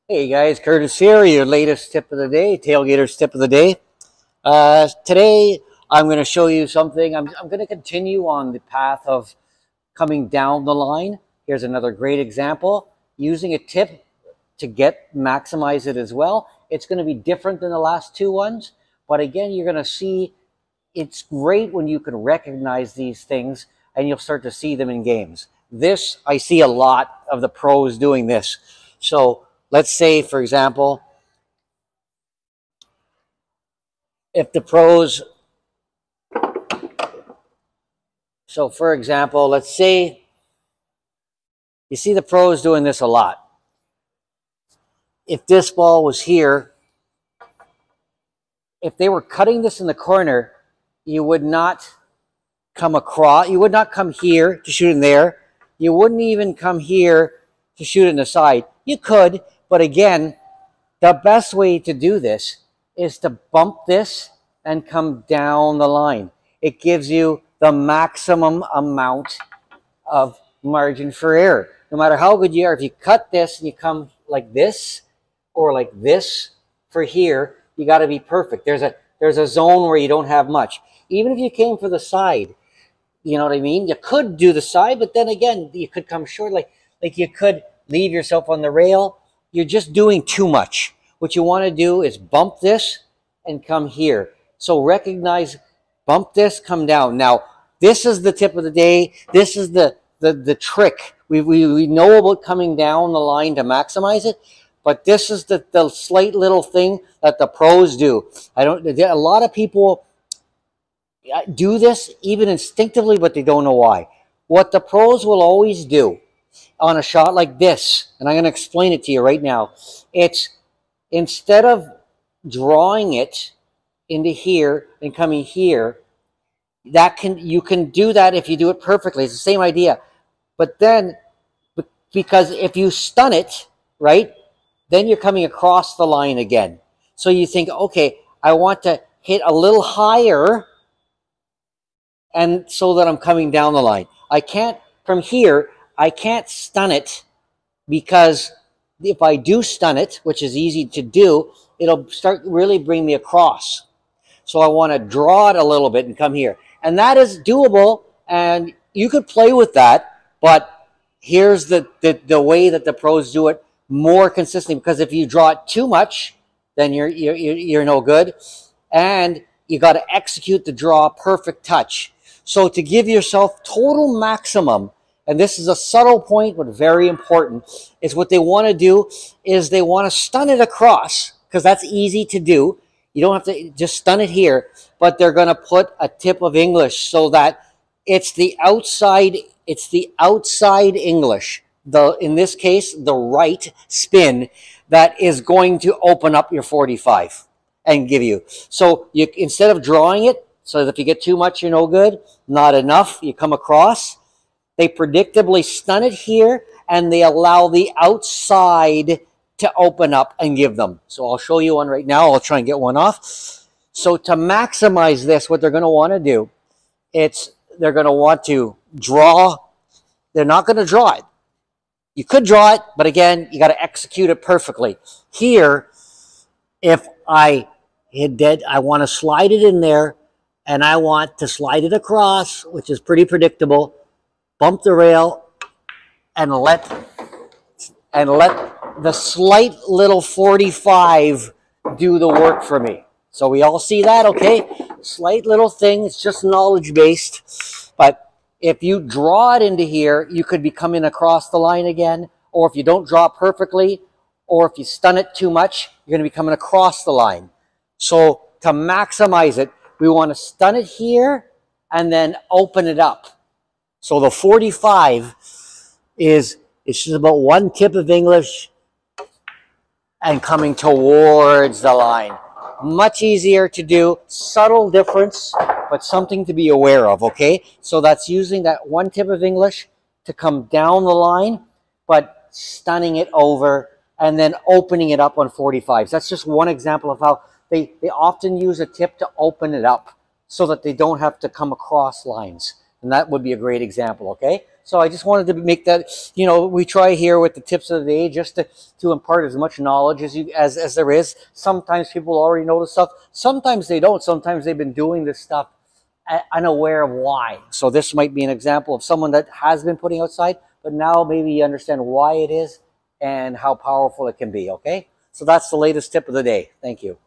Hey guys, Curtis here, your latest tip of the day, Tailgater's tip of the day. Today, I'm going to show you something. I'm going to continue on the path of coming down the line. Here's another great example. Using a tip to maximize it as well. It's going to be different than the last two ones. But again, you're going to see it's great when you can recognize these things and you'll start to see them in games. This, I see a lot of the pros doing this. So let's say, for example, if the pros, so for example, let's say you see the pros doing this a lot. If this ball was here, if they were cutting this in the corner, you would not come across, you would not come here to shoot in there. You wouldn't even come here to shoot in the side. You could, but again, the best way to do this is to bump this and come down the line. It gives you the maximum amount of margin for error. No matter how good you are, if you cut this and you come like this or like this for here, you got to be perfect. There's a zone where you don't have much. Even if you came for the side, you know what I mean? You could do the side, but then again, you could come short. Like you could leave yourself on the rail. You're just doing too much. What you want to do is bump this and come here. So recognize, bump this, come down. Now, this is the tip of the day. This is the trick. We know about coming down the line to maximize it, but this is the slight little thing that the pros do. A lot of people do this even instinctively, but they don't know why. What the pros will always do on a shot like this, and I'm going to explain it to you right now, it's instead of drawing it into here and coming here, you can do that if you do it perfectly. It's the same idea. But then, because if you stun it, right, then you're coming across the line again. So you think, okay, I want to hit a little higher, and so that I'm coming down the line. I can't, from here, I can't stun it, because if I do stun it, which is easy to do, it'll start really bring me across. So I want to draw it a little bit and come here. And that is doable, and you could play with that, but here's the way that the pros do it more consistently, because if you draw it too much, then you're no good, and you got to execute the draw perfect touch. So to give yourself total maximum, and this is a subtle point but very important, is what they want to do is they want to stun it across, because that's easy to do. You don't have to just stun it here, but they're going to put a tip of English so that it's the outside English. In this case, the right spin that is going to open up your 45 and give you. So you, instead of drawing it, so that if you get too much, you're no good, not enough, you come across, they predictably stun it here, and they allow the outside to open up and give them. So I'll show you one right now. I'll try and get one off. So to maximize this, what they're going to want to do, they're going to want to draw. They're not going to draw it. You could draw it, but again, you got to execute it perfectly. Here, if I hit dead, I want to slide it in there, and I want to slide it across, which is pretty predictable, bump the rail, and let the slight little 45 do the work for me. So we all see that, okay? Slight little thing, it's just knowledge-based. But if you draw it into here, you could be coming across the line again, or if you don't draw it perfectly, or if you stun it too much, you're going to be coming across the line. So to maximize it, we want to stun it here and then open it up. So the 45 it's just about one tip of English and coming towards the line. Much easier to do, subtle difference, but something to be aware of, okay? So that's using that one tip of English to come down the line, but stunning it over and then opening it up on 45s. That's just one example of how they often use a tip to open it up so that they don't have to come across lines. And that would be a great example, okay? So I just wanted to make that, you know, we try here with the tips of the day just to impart as much knowledge as there is. Sometimes people already know the stuff. Sometimes they don't. Sometimes they've been doing this stuff unaware of why. So this might be an example of someone that has been putting outside, but now maybe you understand why it is and how powerful it can be, okay? So that's the latest tip of the day. Thank you.